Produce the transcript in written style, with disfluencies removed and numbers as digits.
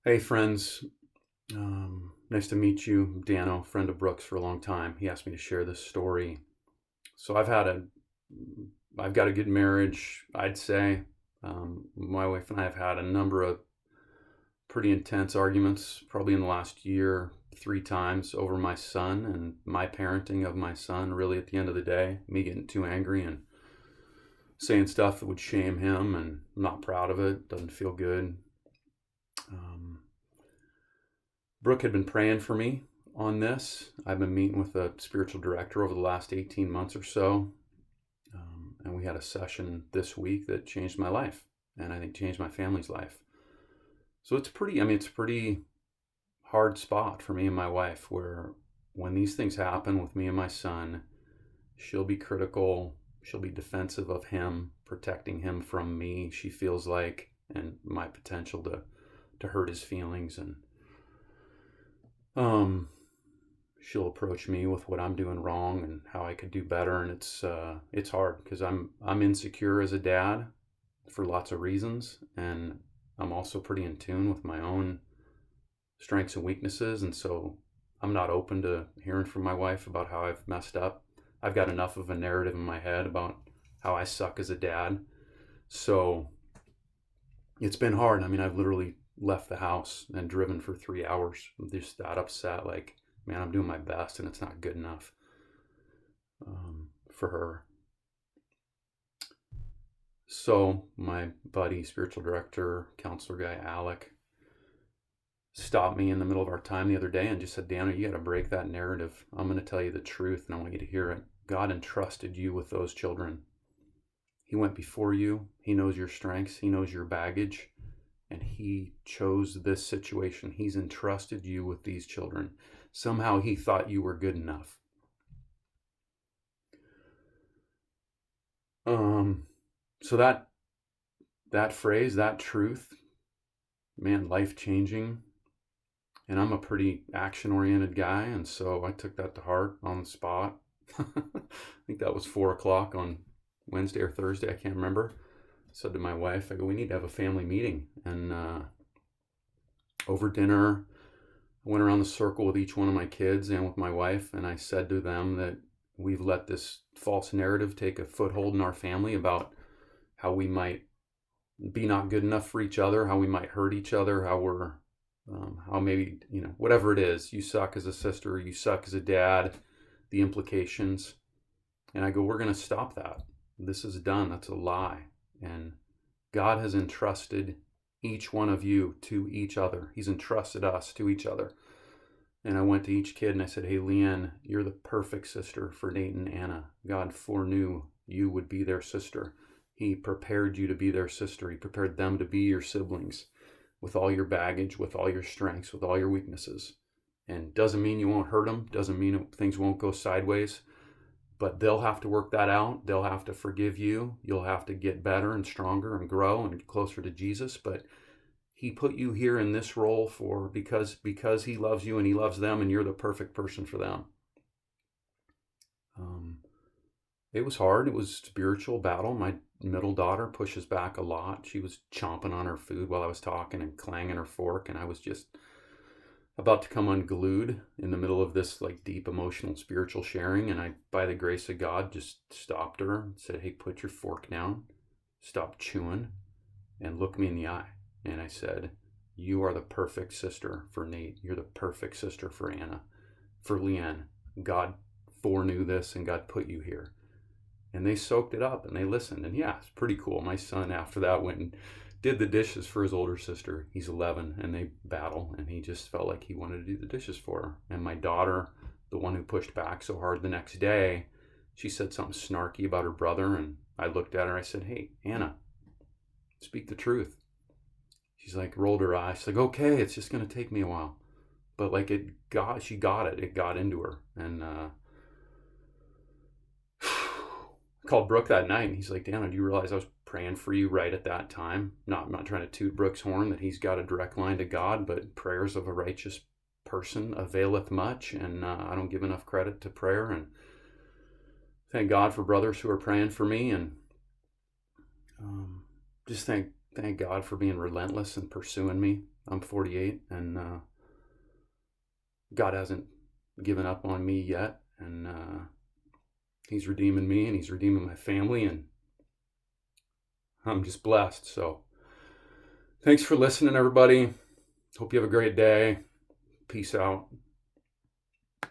Hey friends, nice to meet you. Dano, friend of Brooks for a long time. He asked me to share this story. So I've got a good marriage, I'd say. My wife and I have had a number of pretty intense arguments, probably in the last year, 3 times over my son and my parenting of my son. Really, at the end of the day, me getting too angry and saying stuff that would shame him, and I'm not proud of it. Doesn't feel good. Um, Brooke had been praying for me on this. I've been meeting with a spiritual director over the last 18 months or so. And we had a session this week that changed my life, and I think changed my family's life. So it's a pretty hard spot for me and my wife, where when these things happen with me and my son, she'll be critical, she'll be defensive of him, protecting him from me, she feels like, and my potential to hurt his feelings. And she'll approach me with what I'm doing wrong and how I could do better, and it's hard because I'm insecure as a dad for lots of reasons, and I'm also pretty in tune with my own strengths and weaknesses, and so I'm not open to hearing from my wife about how I've messed up. I've got enough of a narrative in my head about how I suck as a dad, so it's been hard. I mean, I've literally left the house and driven for 3 hours. I'm just that upset. Like, man, I'm doing my best and it's not good enough for her. So my buddy, spiritual director, counselor guy, Alec, stopped me in the middle of our time the other day and just said, Dano, you got to break that narrative. I'm going to tell you the truth and I want you to hear it. God entrusted you with those children. He went before you. He knows your strengths. He knows your baggage. And he chose this situation. He's entrusted you with these children. Somehow he thought you were good enough. So that phrase, that truth, man, life-changing. And I'm a pretty action-oriented guy, and so I took that to heart on the spot. I think that was 4 o'clock on Wednesday or Thursday, I can't remember. I said to my wife, I go, we need to have a family meeting. And over dinner, I went around the circle with each one of my kids and with my wife, and I said to them that we've let this false narrative take a foothold in our family about how we might be not good enough for each other, how we might hurt each other, how maybe, whatever it is, you suck as a sister, you suck as a dad, the implications. And I go, we're going to stop that. This is done. That's a lie. And God has entrusted each one of you to each other. He's entrusted us to each other. And I went to each kid and I said, hey, Leanne, you're the perfect sister for Nate and Anna. God foreknew you would be their sister. He prepared you to be their sister. He prepared them to be your siblings with all your baggage, with all your strengths, with all your weaknesses. And doesn't mean you won't hurt them. Doesn't mean things won't go sideways. But they'll have to work that out. They'll have to forgive you. You'll have to get better and stronger and grow and get closer to Jesus. But he put you here in this role because he loves you and he loves them, and you're the perfect person for them. It was hard. It was a spiritual battle. My middle daughter pushes back a lot. She was chomping on her food while I was talking and clanging her fork, and I was just about to come unglued in the middle of this like deep emotional spiritual sharing, and I, by the grace of God, just stopped her and said, hey, put your fork down, stop chewing, and look me in the eye. And I said, you are the perfect sister for Nate. You're the perfect sister for Anna, for Leanne. God foreknew this and God put you here. And they soaked it up and they listened. And yeah, it's pretty cool. My son after that went and did the dishes for his older sister. He's 11 and they battle, and he just felt like he wanted to do the dishes for her. And my daughter, the one who pushed back so hard the next day, she said something snarky about her brother, and I looked at her, I said, hey, Anna, speak the truth. She's like, rolled her eyes. She's like, okay, it's just going to take me a while. But like she got it. It got into her. And called Brooke that night, and he's like, Dano, do you realize I was praying for you right at that time? I'm not trying to toot Brooke's horn that he's got a direct line to God, but prayers of a righteous person availeth much, and I don't give enough credit to prayer. And thank God for brothers who are praying for me, and just thank thank God for being relentless and pursuing me. I'm 48, and God hasn't given up on me yet, and He's redeeming me, and He's redeeming my family, and I'm just blessed. So thanks for listening, everybody. Hope you have a great day. Peace out.